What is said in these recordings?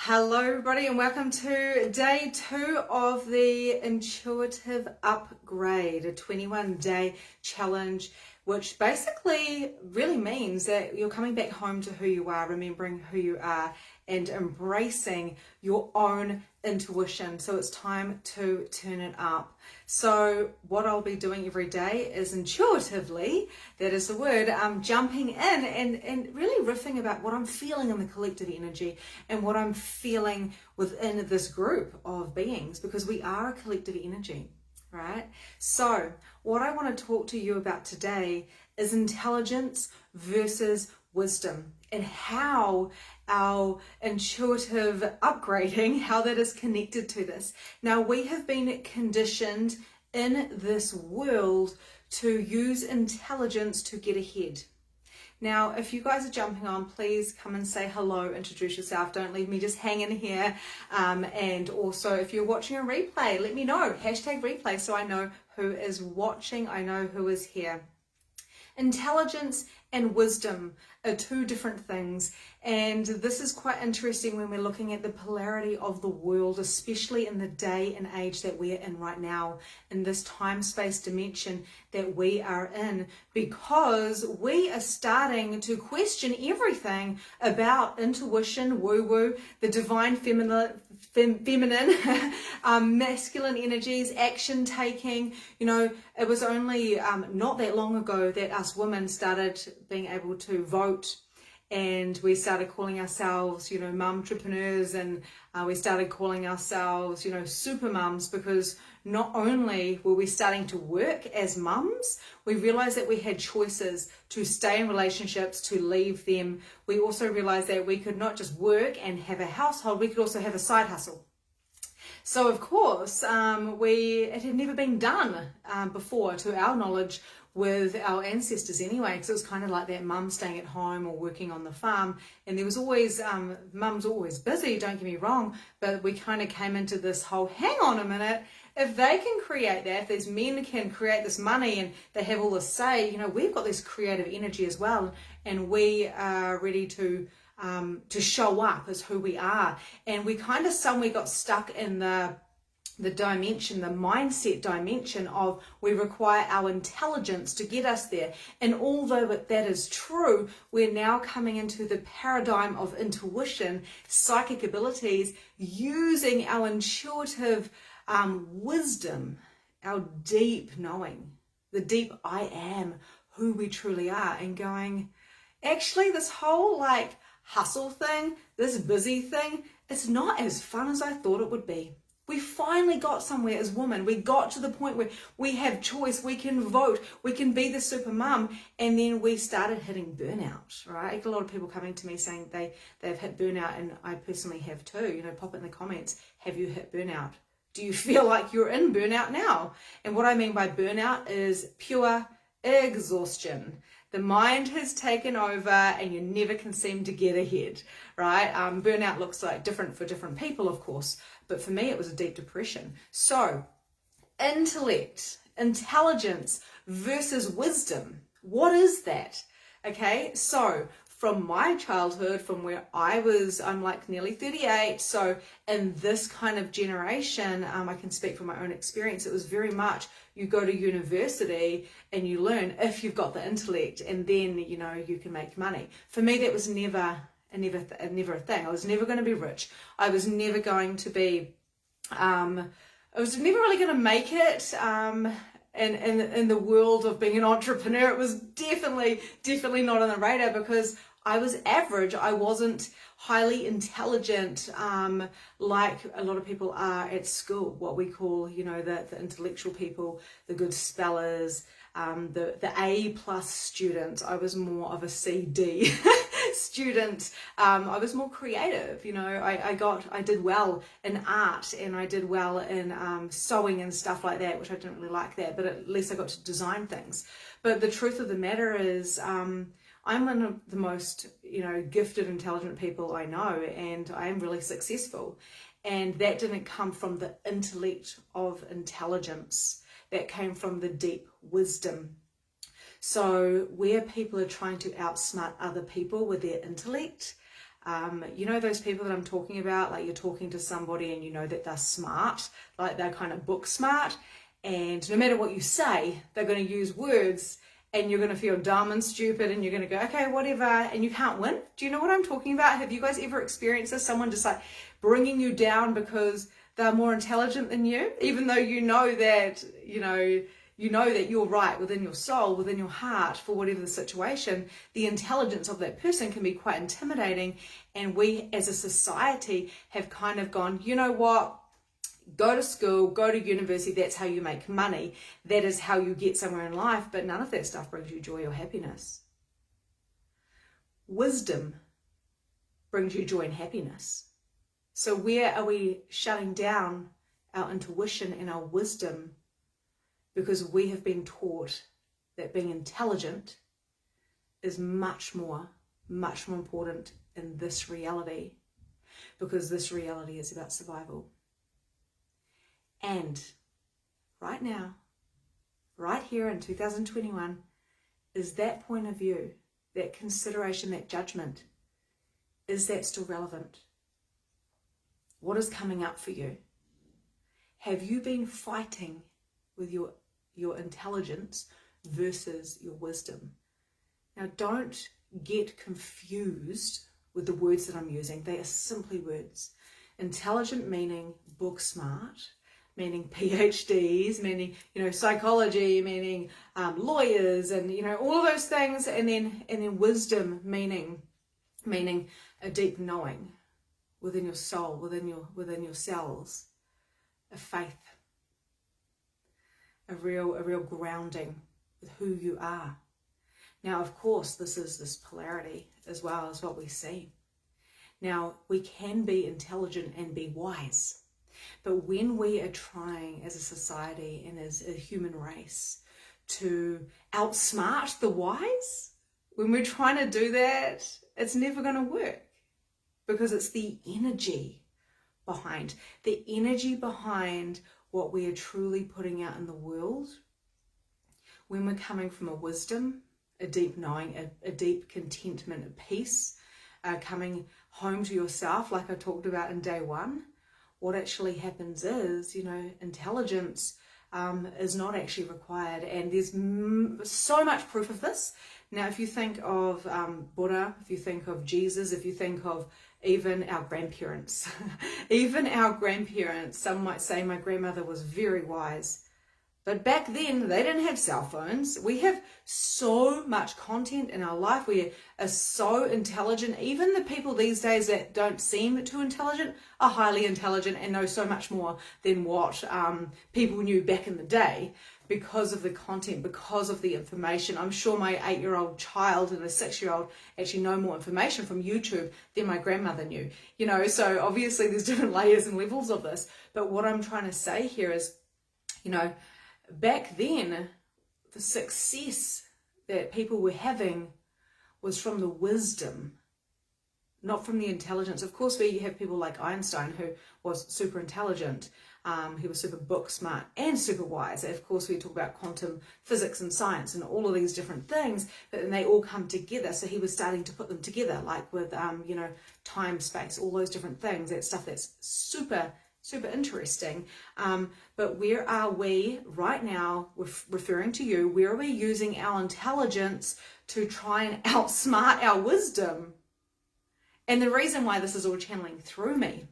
Hello everybody and welcome to day 2 of the Intuitive Upgrade, a 21-day challenge, which basically really means that you're coming back home to who you are, remembering who you are and embracing your own intuition. So it's time to turn it up. So what I'll be doing every day is intuitively, that is the word, jumping in and really riffing about what I'm feeling in the collective energy and what I'm feeling within this group of beings, because we are a collective energy, right? So what I want to talk to you about today is intelligence versus wisdom, and how our intuitive upgrading, how that is connected to this. Now, we have been conditioned in this world to use intelligence to get ahead. Now, if you guys are jumping on, please come and say hello, introduce yourself. Don't leave me just hanging here. And also, if you're watching a replay, let me know. #replay, so I know who is watching. I know who is here. Intelligence and wisdom are two different things, and this is quite interesting when we're looking at the polarity of the world, especially in the day and age that we're in right now, in this time-space dimension that we are in, because we are starting to question everything about intuition, woo-woo, the divine feminine, masculine energies, action taking. You know, it was only not that long ago that us women started being able to vote, and we started calling ourselves, you know, mum-entrepreneurs, and we started calling ourselves, you know, super mums, because not only were we starting to work as mums, we realized that we had choices to stay in relationships, to leave them. We also realized that we could not just work and have a household, we could also have a side hustle. So of course, it had never been done before, to our knowledge, with our ancestors anyway, because it was kind of like that mum staying at home or working on the farm, and there was always, mum's always busy, don't get me wrong, but we kind of came into this whole, hang on a minute, if they can create that, if these men can create this money and they have all this say, you know, we've got this creative energy as well, and we are ready to show up as who we are. And we kind of somewhere got stuck in the dimension, the mindset dimension of we require our intelligence to get us there. And although that is true, we're now coming into the paradigm of intuition, psychic abilities, using our intuitive wisdom, our deep knowing, the deep I am, who we truly are, and going, actually this whole like hustle thing, this busy thing, it's not as fun as I thought it would be. We finally got somewhere as women. We got to the point where we have choice, we can vote, we can be the super mum, and then we started hitting burnout, right? I get a lot of people coming to me saying they've hit burnout, and I personally have too. You know, pop it in the comments, have you hit burnout? Do you feel like you're in burnout now? And what I mean by burnout is pure exhaustion. The mind has taken over and you never can seem to get ahead, right? Burnout looks like different for different people, of course, but for me it was a deep depression. So intellect, intelligence versus wisdom. What is that? Okay, so from my childhood, from where I'm like nearly 38, so in this kind of generation, I can speak from my own experience, it was very much you go to university and you learn if you've got the intellect, and then, you know, you can make money. For me, that was never a thing. I was never going to be rich. I was never going to be, I was never really going to make it, in the world of being an entrepreneur. It was definitely not on the radar, because I was average. I wasn't highly intelligent, like a lot of people are at school, what we call, you know, the intellectual people, the good spellers, the A+ students. I was more of a CD student. I was more creative, you know. I did well in art, and I did well in sewing and stuff like that, which I didn't really like that, but at least I got to design things. But the truth of the matter is, I'm one of the most, you know, gifted, intelligent people I know, and I am really successful. And that didn't come from the intellect of intelligence. That came from the deep wisdom. So where people are trying to outsmart other people with their intellect, You know those people that I'm talking about, like you're talking to somebody and you know that they're smart, like they're kind of book smart, and no matter what you say, they're going to use words and you're going to feel dumb and stupid and you're going to go, okay, whatever, and you can't win. Do you know what I'm talking about? Have you guys ever experienced this? Someone just like bringing you down because they're more intelligent than you, even though you know that, you know that you're right within your soul, within your heart, for whatever the situation. The intelligence of that person can be quite intimidating. And we as a society have kind of gone, you know what? Go to school, go to university, that's how you make money. That is how you get somewhere in life. But none of that stuff brings you joy or happiness. Wisdom brings you joy and happiness. So where are we shutting down our intuition and our wisdom? Because we have been taught that being intelligent is much more important in this reality, because this reality is about survival. And right now, right here in 2021, is that point of view, that consideration, that judgment, is that still relevant? What is coming up for you? Have you been fighting with your intelligence versus your wisdom? Now, don't get confused with the words that I'm using. They are simply words. Intelligent meaning book smart, meaning PhDs, meaning, psychology, meaning lawyers, and, all of those things. And then wisdom meaning a deep knowing within your soul, within your cells, a faith, a real grounding with who you are. Now, of course, this is this polarity as well as what we see. Now, we can be intelligent and be wise, but when we are trying as a society and as a human race to outsmart the wise, when we're trying to do that, it's never going to work, because it's the energy behind what we are truly putting out in the world. When we're coming from a wisdom, a deep knowing, a deep contentment, a peace, coming home to yourself, like I talked about in day one, what actually happens is, intelligence is not actually required. And there's so much proof of this. Now, if you think of Buddha, if you think of Jesus, if you think of even our grandparents, some might say my grandmother was very wise. But back then, they didn't have cell phones. We have so much content in our life. We are so intelligent. Even the people these days that don't seem too intelligent are highly intelligent and know so much more than what people knew back in the day, because of the content, because of the information. I'm sure my 8-year-old child and a 6-year-old actually know more information from YouTube than my grandmother knew. So obviously there's different layers and levels of this. But what I'm trying to say here is, back then, the success that people were having was from the wisdom, not from the intelligence. Of course, we have people like Einstein, who was super intelligent. He was super book smart and super wise. Of course, we talk about quantum physics and science and all of these different things, but then they all come together. So he was starting to put them together, like with, time, space, all those different things. That stuff that's super interesting. But where are we right now, referring to you, where are we using our intelligence to try and outsmart our wisdom? And the reason why this is all channeling through me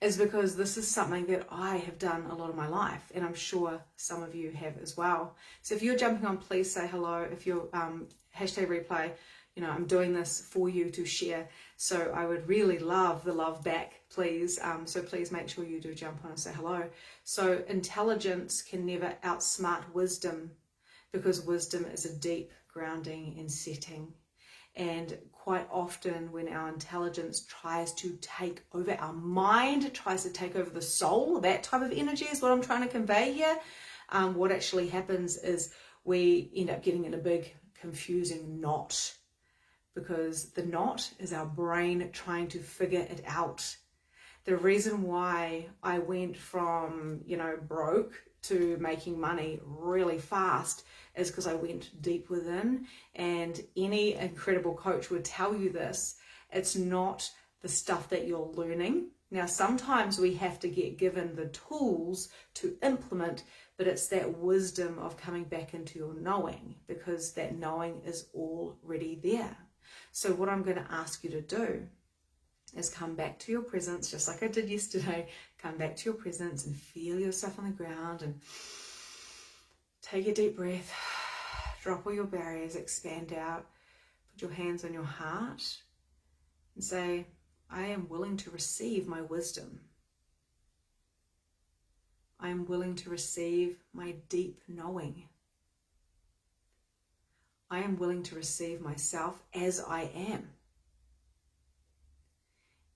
is because this is something that I have done a lot of my life, and I'm sure some of you have as well. So if you're jumping on, please say hello. If you're hashtag replay, I'm doing this for you to share. So I would really love the love back, please. So please make sure you do jump on and say hello. So intelligence can never outsmart wisdom, because wisdom is a deep grounding and setting. And quite often when our intelligence tries to take over our mind, tries to take over the soul, that type of energy is what I'm trying to convey here. What actually happens is we end up getting in a big confusing knot, because the knot is our brain trying to figure it out. The reason why I went from, broke to making money really fast is because I went deep within, and any incredible coach would tell you this, It's not the stuff that you're learning. Now, sometimes we have to get given the tools to implement, but it's that wisdom of coming back into your knowing, because that knowing is already there. So what I'm going to ask you to do is come back to your presence, just like I did yesterday. Come back to your presence and feel yourself on the ground and take a deep breath. Drop all your barriers, expand out. Put your hands on your heart and say, I am willing to receive my wisdom. I am willing to receive my deep knowing. I am willing to receive myself as I am.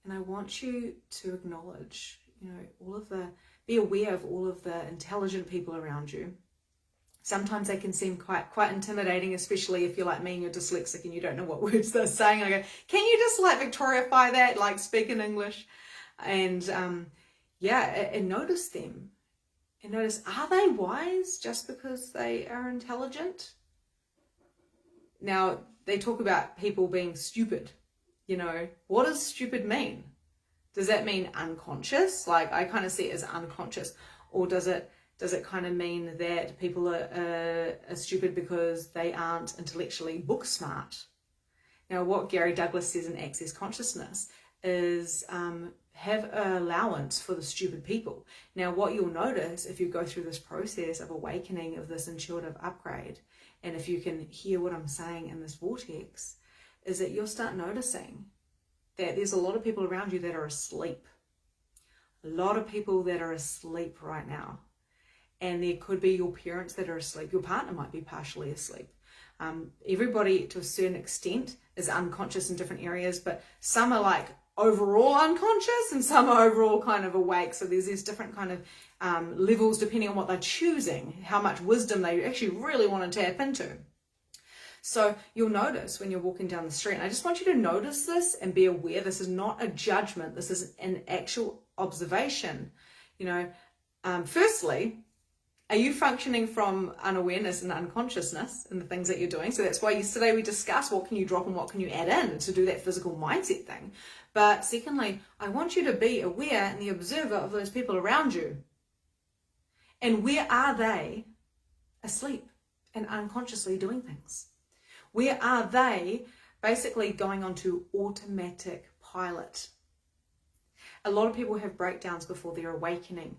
And I want you to acknowledge, be aware of all of the intelligent people around you. Sometimes they can seem quite intimidating, especially if you're like me and you're dyslexic and you don't know what words they're saying. I go, can you just Victoriafy that, speak in English? And and notice them. And notice, are they wise just because they are intelligent? Now, they talk about people being stupid. What does stupid mean? Does that mean unconscious? I kind of see it as unconscious. Or does it kind of mean that people are stupid because they aren't intellectually book smart? Now, what Gary Douglas says in Access Consciousness is have an allowance for the stupid people. Now, what you'll notice if you go through this process of awakening, of this intuitive upgrade, and if you can hear what I'm saying in this vortex, is that you'll start noticing that there's a lot of people around you that are asleep. A lot of people that are asleep right now. And there could be your parents that are asleep. Your partner might be partially asleep. Everybody, to a certain extent, is unconscious in different areas, but some are overall unconscious and some are overall kind of awake. So there's these different kind of levels depending on what they're choosing, how much wisdom they actually really want to tap into. So you'll notice when you're walking down the street, and I just want you to notice this and be aware. This is not a judgment. This is an actual observation. Firstly, are you functioning from unawareness and unconsciousness in the things that you're doing? So that's why yesterday we discussed what can you drop and what can you add in to do that physical mindset thing. But secondly, I want you to be aware and the observer of those people around you. And where are they asleep and unconsciously doing things? Where are they basically going onto automatic pilot? A lot of people have breakdowns before their awakening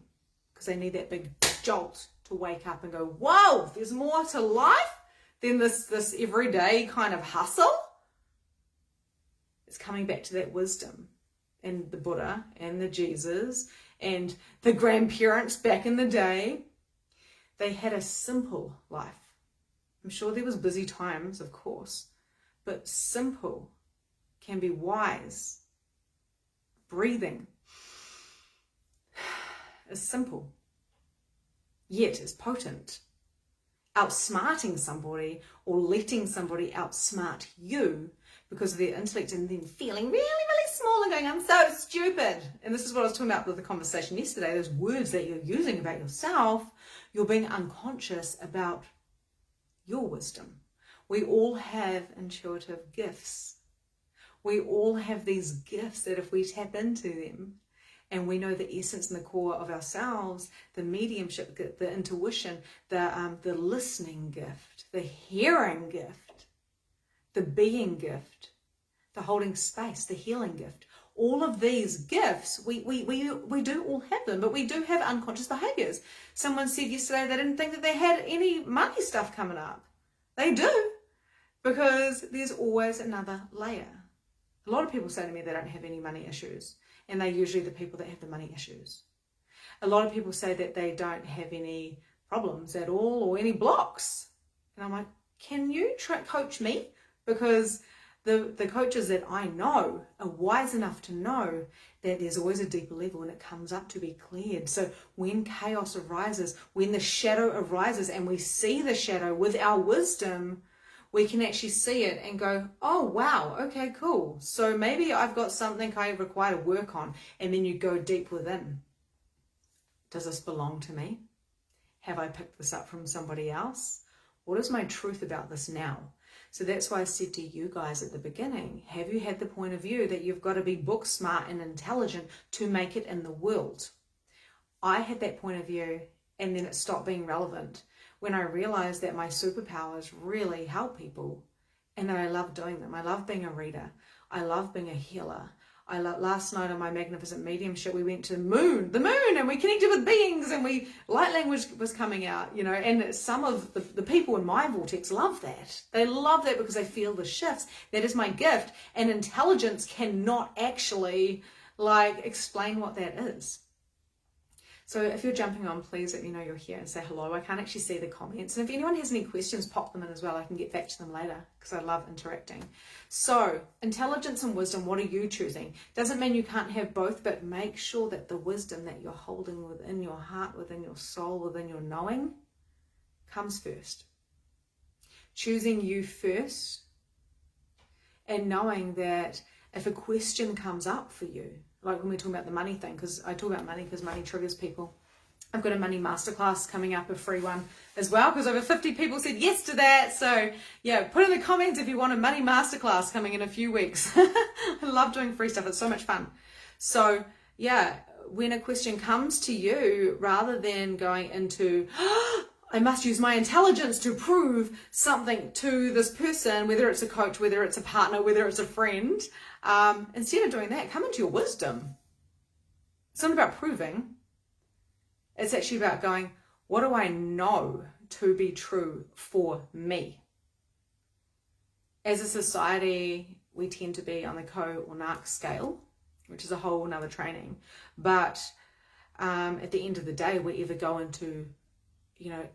because they need that big jolt to wake up and go, whoa, there's more to life than this everyday kind of hustle. It's coming back to that wisdom. And the Buddha and the Jesus and the grandparents back in the day, they had a simple life. I'm sure there was busy times, of course, but simple can be wise. Breathing is simple, yet is potent. Outsmarting somebody or letting somebody outsmart you because of their intellect and then feeling really, really small and going, I'm so stupid. And this is what I was talking about with the conversation yesterday, those words that you're using about yourself, you're being unconscious about your wisdom. We all have intuitive gifts. We all have these gifts that if we tap into them and we know the essence and the core of ourselves, the mediumship, the intuition, the listening gift, the hearing gift, the being gift, the holding space, the healing gift, all of these gifts, we do all have them, but we do have unconscious behaviors. Someone said yesterday they didn't think that they had any money stuff coming up. They do, because there's always another layer. A lot of people say to me they don't have any money issues, and they're usually the people that have the money issues. A lot of people say that they don't have any problems at all or any blocks. And I'm like, can you coach me? Because the coaches that I know are wise enough to know that there's always a deeper level and it comes up to be cleared. So when chaos arises, when the shadow arises and we see the shadow with our wisdom, we can actually see it and go, oh, wow, okay, cool. So maybe I've got something I require to work on. And then you go deep within. Does this belong to me? Have I picked this up from somebody else? What is my truth about this now? So that's why I said to you guys at the beginning, have you had the point of view that you've got to be book smart and intelligent to make it in the world? I had that point of view, and then it stopped being relevant when I realized that my superpowers really help people and that I love doing them. I love being a reader. I love being a healer. Last night on my magnificent mediumship, we went to the moon, and we connected with beings, and light language was coming out, you know, and some of the people in my vortex love that. They love that because they feel the shifts. That is my gift, and intelligence cannot actually explain what that is. So if you're jumping on, please let me know you're here and say hello. I can't actually see the comments. And if anyone has any questions, pop them in as well. I can get back to them later because I love interacting. So intelligence and wisdom, what are you choosing? Doesn't mean you can't have both, but make sure that the wisdom that you're holding within your heart, within your soul, within your knowing comes first. Choosing you first and knowing that if a question comes up for you, like when we're talking about the money thing, because I talk about money because money triggers people. I've got a money masterclass coming up, a free one as well, because over 50 people said yes to that. So yeah, put in the comments if you want a money masterclass coming in a few weeks. I love doing free stuff. It's so much fun. So yeah, when a question comes to you, rather than going into, I must use my intelligence to prove something to this person, whether it's a coach, whether it's a partner, whether it's a friend, instead of doing that, come into your wisdom. It's not about proving. It's actually about going, what do I know to be true for me? As a society, we tend to be on the co or narc scale, which is a whole nother training. But at the end of the day, we either go into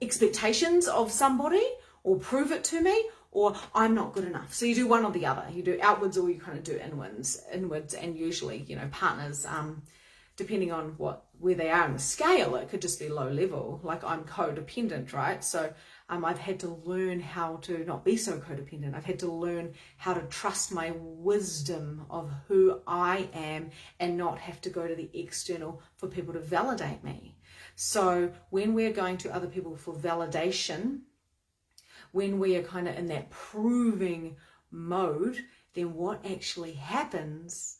expectations of somebody, or prove it to me, or I'm not good enough. So you do one or the other. You do outwards or you kind of do inwards, and usually, partners, depending on where they are in the scale, it could just be low level. Like I'm codependent, right? So I've had to learn how to not be so codependent. I've had to learn how to trust my wisdom of who I am and not have to go to the external for people to validate me. So when we're going to other people for validation, when we are kind of in that proving mode, then what actually happens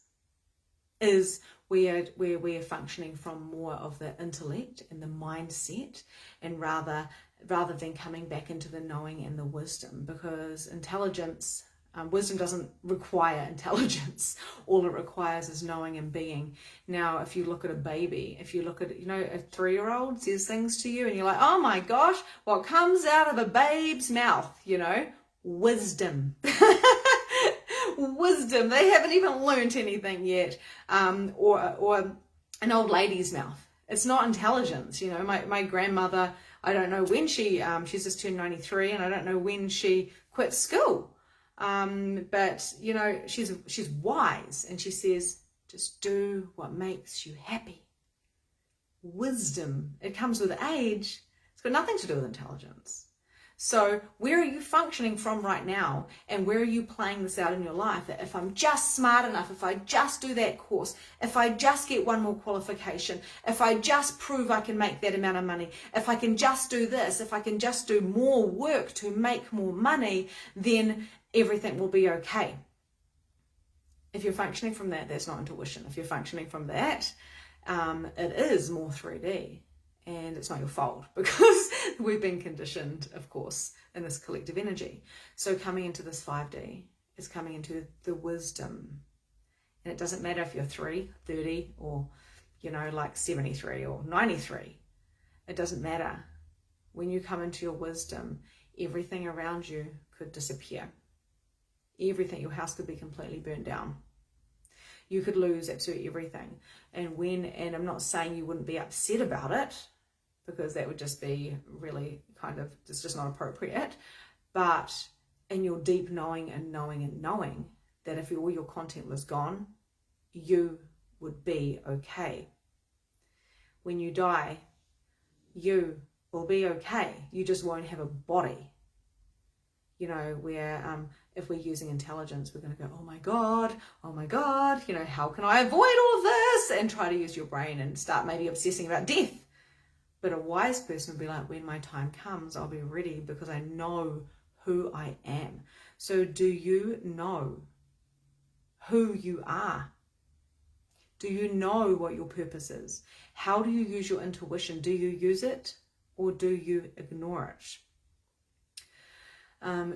is we are functioning from more of the intellect and the mindset, and rather than coming back into the knowing and the wisdom, because intelligence, wisdom doesn't require intelligence. All it requires is knowing and being. Now, if you look at a baby, if you look at, a 3-year-old says things to you and you're like, oh my gosh, what comes out of a babe's mouth, wisdom. Wisdom. They haven't even learnt anything yet. Or an old lady's mouth. It's not intelligence. My grandmother, I don't know when she's just turned 93, and I don't know when she quit school. But she's wise, and she says, just do what makes you happy. Wisdom, it comes with age. It's got nothing to do with intelligence. So where are you functioning from right now, and where are you playing this out in your life? That if I'm just smart enough, if I just do that course, if I just get one more qualification, if I just prove I can make that amount of money, if I can just do this, if I can just do more work to make more money, then everything will be okay. If you're functioning from that, that's not intuition. If you're functioning from that, it is more 3D, and it's not your fault, because we've been conditioned, of course, in this collective energy. So coming into this 5D is coming into the wisdom, and it doesn't matter if you're 3, 30, or 73 or 93. It doesn't matter. When you come into your wisdom, everything around you could disappear. Everything, your house could be completely burned down. You could lose absolutely everything. And I'm not saying you wouldn't be upset about it, because that would just be really it's just not appropriate. But in your deep knowing and knowing that if all your content was gone, you would be okay. When you die, you will be okay. You just won't have a body. Where if we're using intelligence, we're going to go, oh my God, how can I avoid all of this? And try to use your brain and start maybe obsessing about death. But a wise person would be like, when my time comes, I'll be ready, because I know who I am. So do you know who you are? Do you know what your purpose is? How do you use your intuition? Do you use it or do you ignore it?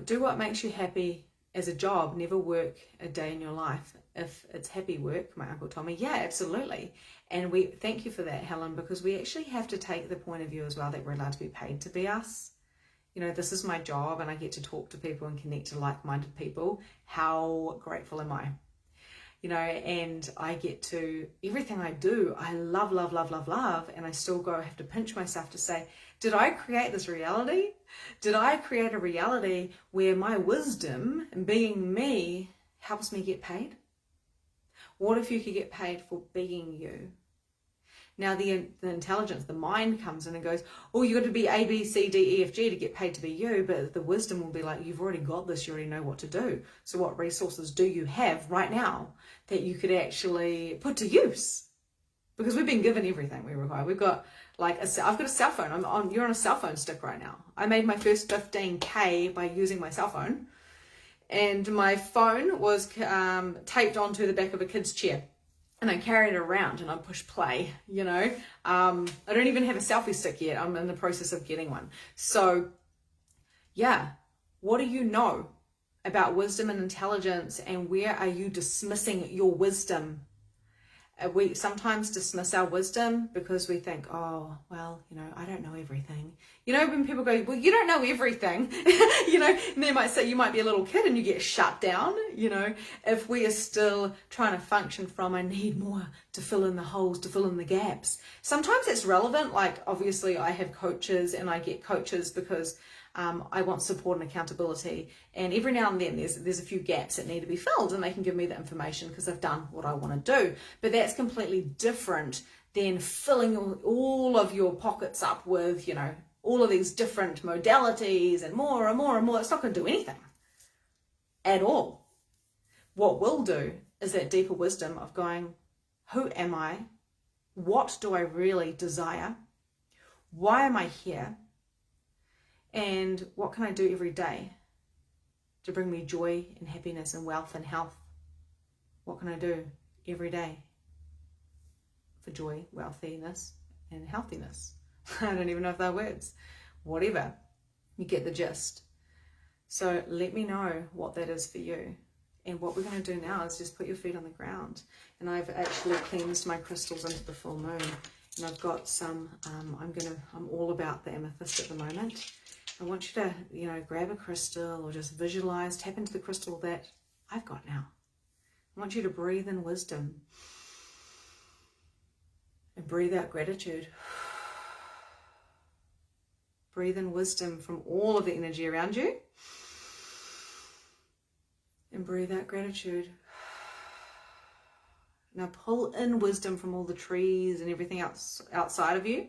Do what makes you happy as a job. Never work a day in your life if it's happy work, my uncle told me. Yeah, absolutely. And we thank you for that, Helen, because we actually have to take the point of view as well that we're allowed to be paid to be us. You know, this is my job and I get to talk to people and connect to like-minded people. How grateful am I? You know, and I get to, everything I do, I love, love, love, love, love. And I still have to pinch myself to say, did I create this reality? Did I create a reality where my wisdom and being me helps me get paid? What if you could get paid for being you? Now the intelligence, the mind comes in and goes, oh, you got to be A, B, C, D, E, F, G to get paid to be you. But the wisdom will be like, you've already got this. You already know what to do. So what resources do you have right now that you could actually put to use? Because we've been given everything we require. We've got like, I've got a cell phone. You're on a cell phone stick right now. I made my first 15K by using my cell phone. And my phone was taped onto the back of a kid's chair. And I carry it around and I push play, you know. I don't even have a selfie stick yet. I'm in the process of getting one. So, yeah, what do you know about wisdom and intelligence, and where are you dismissing your wisdom? We sometimes dismiss our wisdom because we think, oh, well, you know, I don't know everything. You know, when people go, well, you don't know everything, you know, and they might say you might be a little kid and you get shut down, you know, if we are still trying to function from, I need more to fill in the holes, to fill in the gaps. Sometimes it's relevant. Like, obviously I have coaches and I get coaches because I want support and accountability, and every now and then there's a few gaps that need to be filled, and they can give me the information because I've done what I want to do. But that's completely different than filling all of your pockets up with, you know, all of these different modalities and more and more and more. It's not going to do anything at all. What will do is that deeper wisdom of going, who am I? What do I really desire? Why am I here? And what can I do every day to bring me joy and happiness and wealth and health? What can I do every day for joy, wealthiness, and healthiness? I don't even know if they're words. Whatever. You get the gist. So let me know what that is for you. And what we're going to do now is just put your feet on the ground. And I've actually cleansed my crystals into the full moon. And I've got some, I'm all about the amethyst at the moment. I want you to, you know, grab a crystal or just visualize, tap into the crystal that I've got now. I want you to breathe in wisdom and breathe out gratitude. Breathe in wisdom from all of the energy around you and breathe out gratitude. Now pull in wisdom from all the trees and everything else outside of you,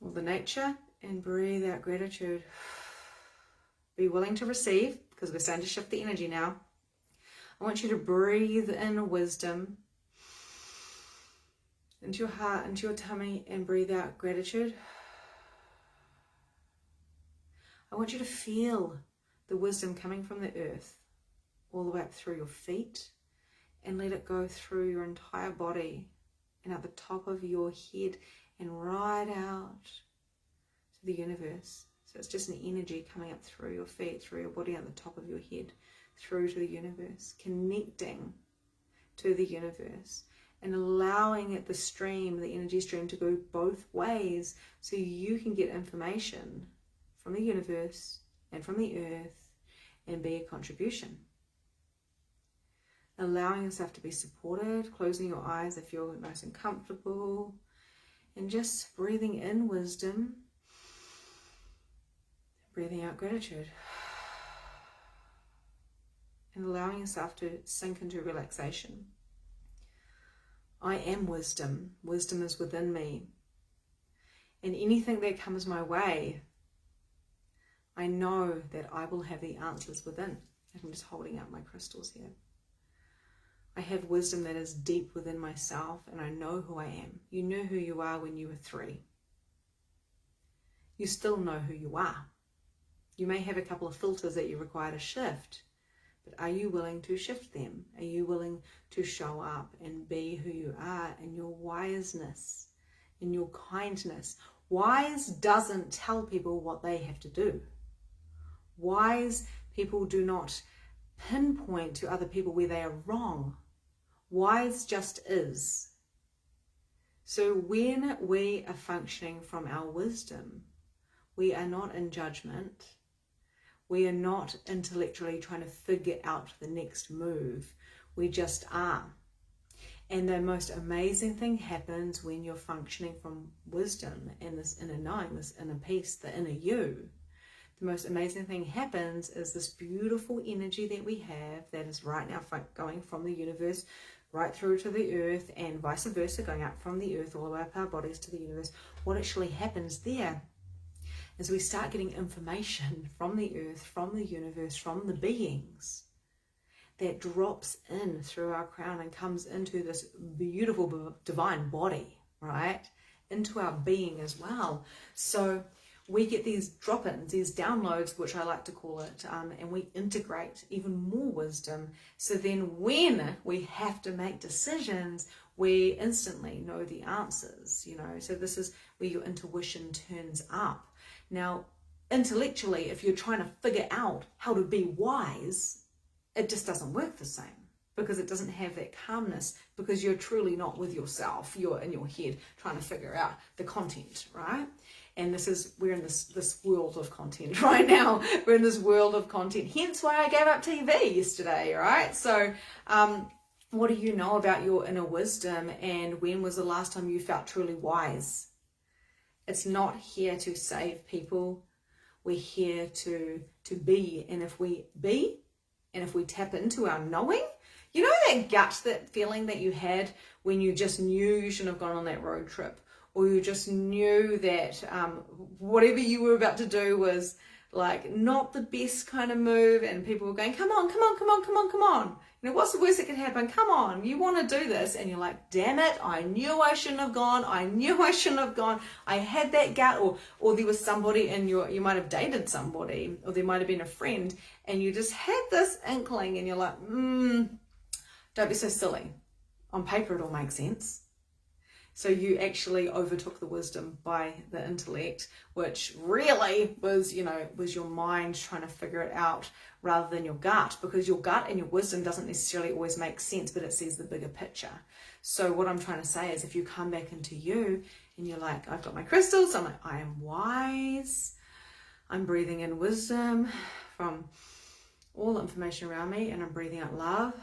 all the nature, and breathe out gratitude. Be willing to receive, because we're starting to shift the energy now. I want you to breathe in wisdom into your heart, into your tummy, and breathe out gratitude. I want you to feel the wisdom coming from the earth all the way up through your feet, and let it go through your entire body and at the top of your head and right out to the universe. So it's just an energy coming up through your feet, through your body, at the top of your head, through to the universe, connecting to the universe and allowing it, the stream, the energy stream, to go both ways so you can get information from the universe and from the earth and be a contribution. Allowing yourself to be supported, closing your eyes if you're nice and comfortable, and just breathing in wisdom, breathing out gratitude, and allowing yourself to sink into relaxation. I am wisdom. Wisdom is within me. And anything that comes my way, I know that I will have the answers within. I'm just holding up my crystals here. I have wisdom that is deep within myself, and I know who I am. You knew who you are when you were 3. You still know who you are. You may have a couple of filters that you require to shift, but are you willing to shift them? Are you willing to show up and be who you are in your wiseness, in your kindness? Wise doesn't tell people what they have to do. Wise people do not pinpoint to other people where they are wrong. Wise just is. So when we are functioning from our wisdom, we are not in judgment. We are not intellectually trying to figure out the next move. We just are. And the most amazing thing happens when you're functioning from wisdom and this inner knowing, this inner peace, the inner you. The most amazing thing happens is this beautiful energy that we have that is right now going from the universe right through to the earth and vice versa, going up from the earth all the way up our bodies to the universe. What actually happens there is we start getting information from the earth, from the universe, from the beings that drops in through our crown and comes into this beautiful divine body, right? Into our being as well. So we get these drop-ins, these downloads, which I like to call it, and we integrate even more wisdom. So then when we have to make decisions, we instantly know the answers, you know. So this is where your intuition turns up. Now, intellectually, if you're trying to figure out how to be wise, it just doesn't work the same because it doesn't have that calmness, because you're truly not with yourself. You're in your head trying to figure out the content, right? And we're in this world of content right now. We're in this world of content. Hence why I gave up TV yesterday, right? So what do you know about your inner wisdom, and when was the last time you felt truly wise? It's not here to save people. We're here to be. And if we be, and if we tap into our knowing, you know that gut, that feeling that you had when you just knew you shouldn't have gone on that road trip, or you just knew that whatever you were about to do was like not the best kind of move, and people were going, come on, come on, come on, come on, come on. You know, what's the worst that could happen? Come on, you want to do this. And you're like, damn it, I knew I shouldn't have gone. I knew I shouldn't have gone. I had that gut. Or there was somebody in you might have dated somebody, or there might have been a friend, and you just had this inkling, and you're like, don't be so silly. On paper, it all makes sense. So you actually overtook the wisdom by the intellect, which really was your mind trying to figure it out rather than your gut, because your gut and your wisdom doesn't necessarily always make sense, but it sees the bigger picture. So what I'm trying to say is, if you come back into you and you're like, I've got my crystals, I'm like, I am wise, I'm breathing in wisdom from all the information around me, and I'm breathing out love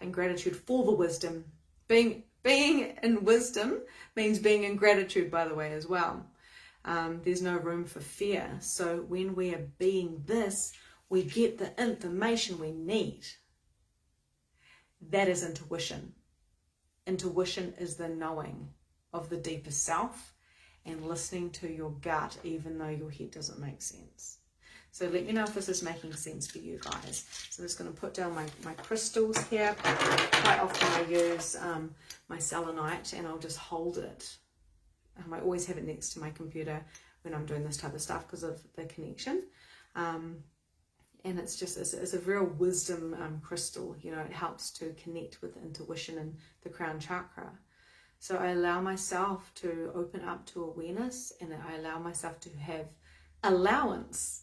and gratitude for the wisdom. Being in wisdom means being in gratitude, by the way, as well. There's no room for fear. So when we are being this, we get the information we need. That is intuition. Intuition is the knowing of the deeper self and listening to your gut, even though your head doesn't make sense. So let me know if this is making sense for you guys. So I'm just going to put down my crystals here. Quite often I use my selenite, and I'll just hold it. I always have it next to my computer when I'm doing this type of stuff because of the connection. And it's a real wisdom crystal. You know, it helps to connect with intuition and the crown chakra. So I allow myself to open up to awareness, and I allow myself to have allowance.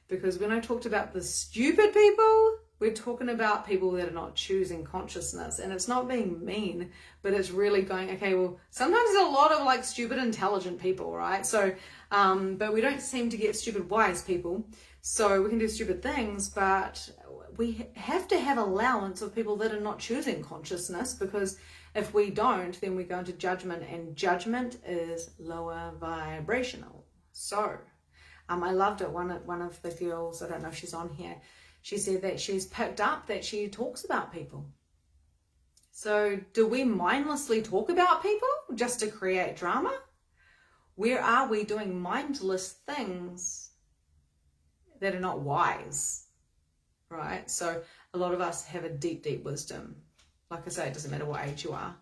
Because when I talked about the stupid people, we're talking about people that are not choosing consciousness. And it's not being mean, but it's really going, okay, well, sometimes there's a lot of like stupid, intelligent people, right? So, but we don't seem to get stupid, wise people. So we can do stupid things, but we have to have allowance of people that are not choosing consciousness, because if we don't, then we go into judgment, and judgment is lower vibrational. So, I loved it. One of the girls, I don't know if she's on here, she said that she's picked up that she talks about people. So do we mindlessly talk about people just to create drama? Where are we doing mindless things that are not wise, right? So a lot of us have a deep, deep wisdom. Like I say, it doesn't matter what age you are.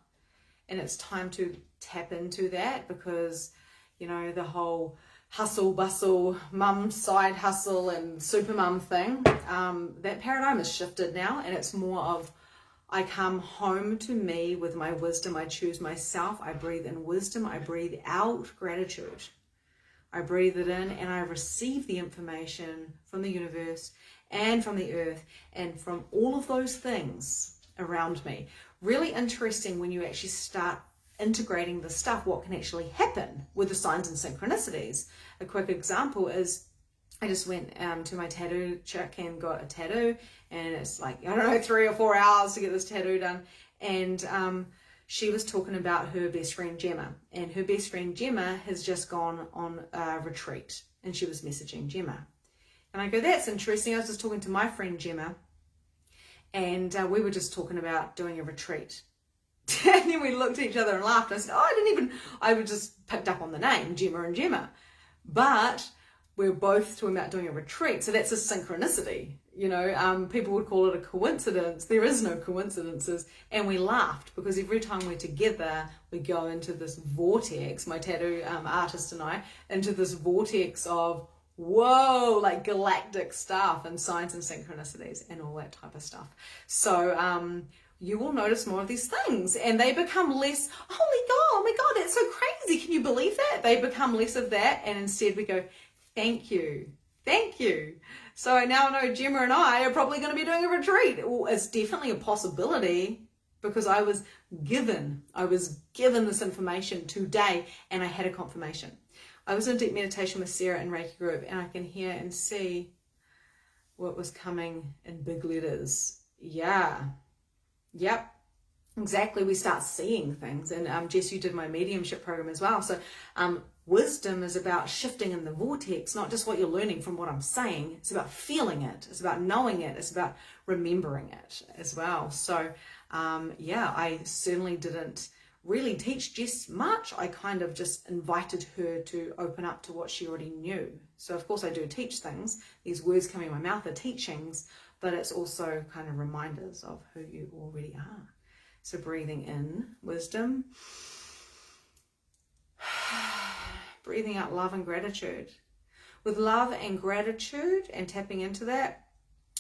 And it's time to tap into that, because, you know, the whole hustle bustle, mum side hustle and super mum thing. That paradigm has shifted now, and it's more of I come home to me with my wisdom. I choose myself. I breathe in wisdom. I breathe out gratitude. I breathe it in and I receive the information from the universe and from the earth and from all of those things around me. Really interesting when you actually start integrating the stuff, what can actually happen with the signs and synchronicities. A quick example is I just went to my tattoo chick and got a tattoo, and it's like, I don't know, 3 or 4 hours to get this tattoo done. And she was talking about her best friend Gemma, and her best friend Gemma has just gone on a retreat, and she was messaging Gemma. And I go, that's interesting. I was just talking to my friend Gemma, and we were just talking about doing a retreat. And then we looked at each other and laughed. I said, oh, I would just picked up on the name, Gemma and Gemma. But we're both talking about doing a retreat. So that's a synchronicity. You know, people would call it a coincidence. There is no coincidences. And we laughed because every time we're together, we go into this vortex, my tattoo artist and I, into this vortex of, whoa, like galactic stuff and signs and synchronicities and all that type of stuff. So, you will notice more of these things, and they become less, oh my God, that's so crazy. Can you believe that? They become less of that, and instead we go, thank you. So I now know Gemma and I are probably going to be doing a retreat. Well, it's definitely a possibility because I was given this information today, and I had a confirmation. I was in deep meditation with Sarah in Reiki group, and I can hear and see what was coming in big letters. Yep, exactly. We start seeing things. And Jess, you did my mediumship program as well. So wisdom is about shifting in the vortex, not just what you're learning from what I'm saying. It's about feeling it. It's about knowing it. It's about remembering it as well. So I certainly didn't really teach Jess much. I kind of just invited her to open up to what she already knew. So of course I do teach things. These words coming in my mouth are teachings, but it's also kind of reminders of who you already are. So breathing in wisdom, breathing out love and gratitude. With love and gratitude and tapping into that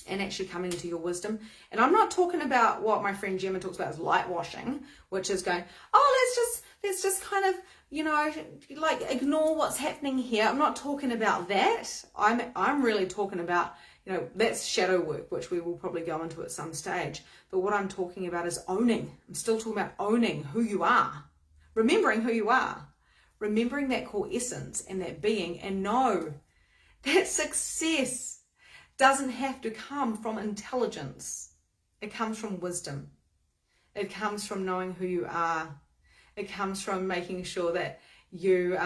and actually coming into your wisdom. And I'm not talking about what my friend Gemma talks about as light washing, which is going, let's just kind of, like ignore what's happening here. I'm not talking about that. I'm really talking about, that's shadow work, which we will probably go into at some stage. But what I'm talking about is owning. I'm still talking about owning who you are, remembering who you are, remembering that core essence and that being, and know that success doesn't have to come from intelligence. It comes from wisdom. It comes from knowing who you are. It comes from making sure that you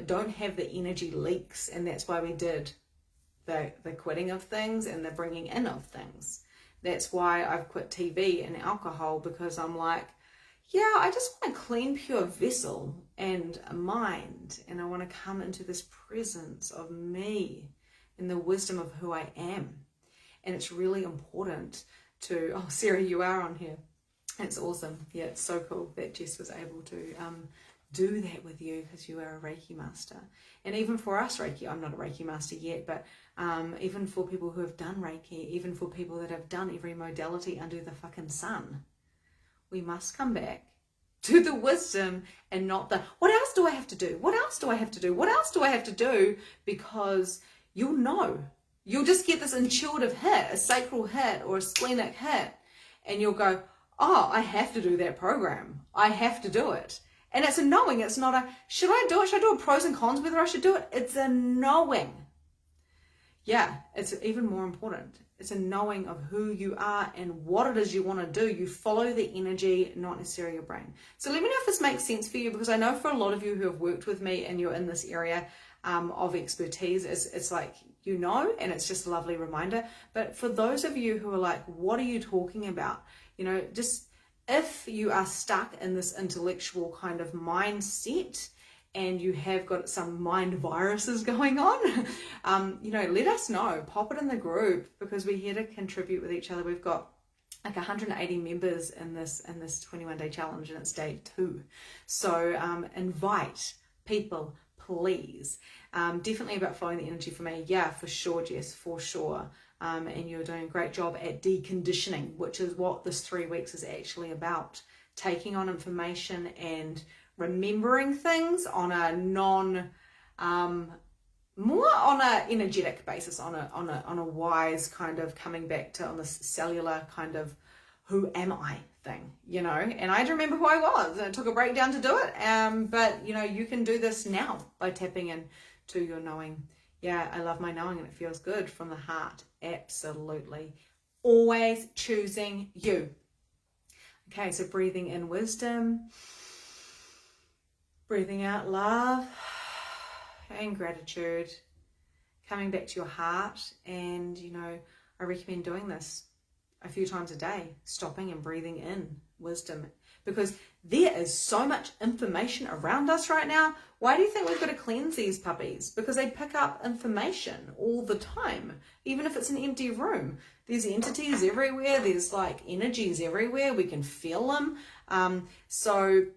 don't have the energy leaks, and that's why we did the quitting of things and the bringing in of things. That's why I've quit TV and alcohol, because I'm like, I just want a clean, pure vessel and a mind, and I want to come into this presence of me and the wisdom of who I am. And it's really important to, Sarah, you are on here. It's awesome. Yeah, it's so cool that Jess was able to do that with you, because you are a Reiki master. And even for us Reiki, I'm not a Reiki master yet, but even for people who have done Reiki, even for people that have done every modality under the fucking sun, we must come back to the wisdom and not the, what else do I have to do? What else do I have to do? What else do I have to do? Because you'll know. You'll just get this intuitive hit, a sacral hit or a splenic hit, and you'll go, I have to do that program. I have to do it. And it's a knowing. It's not a, should I do it? Should I do a pros and cons whether I should do it? It's a knowing. Yeah, it's even more important. It's a knowing of who you are and what it is you want to do. You follow the energy, not necessarily your brain. So let me know if this makes sense for you, because I know for a lot of you who have worked with me and you're in this area of expertise, it's like, and it's just a lovely reminder. But for those of you who are like, what are you talking about? Just if you are stuck in this intellectual kind of mindset and you have got some mind viruses going on, let us know. Pop it in the group, because we're here to contribute with each other. We've got like 180 members in this 21-day challenge, and it's day 2. So invite people, please. Definitely about following the energy for me. Yeah, for sure, Jess, for sure. And you're doing a great job at deconditioning, which is what this 3 weeks is actually about. Taking on information and remembering things on a more on a energetic basis, on a wise kind of coming back to on this cellular kind of who am I thing, you know. And I had to remember who I was, and it took a breakdown to do it. But you know, you can do this now by tapping in to your knowing. Yeah, I love my knowing and it feels good from the heart. Absolutely. Always choosing you. Okay, so breathing in wisdom, breathing out love and gratitude, coming back to your heart. And you know, I recommend doing this a few times a day, stopping and breathing in wisdom, because there is so much information around us right now. Why do you think we've got to cleanse these puppies? Because they pick up information all the time, even if it's an empty room. There's entities everywhere, there's like energies everywhere, we can feel them. So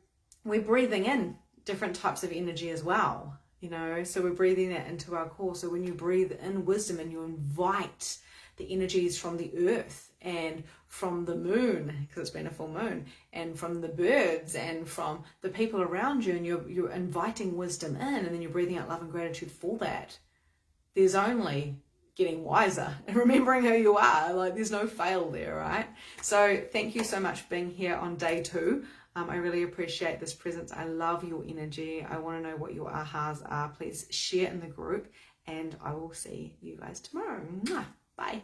we're breathing in different types of energy as well, you know, so we're breathing that into our core. So when you breathe in wisdom and you invite the energies from the earth and from the moon, because it's been a full moon, and from the birds and from the people around you, and you're inviting wisdom in, and then you're breathing out love and gratitude for that, there's only getting wiser and remembering who you are. Like, there's no fail there, right? So thank you so much for being here on day 2. I really appreciate this presence. I love your energy. I want to know what your ahas are. Please share in the group, and I will see you guys tomorrow. Mwah. Bye.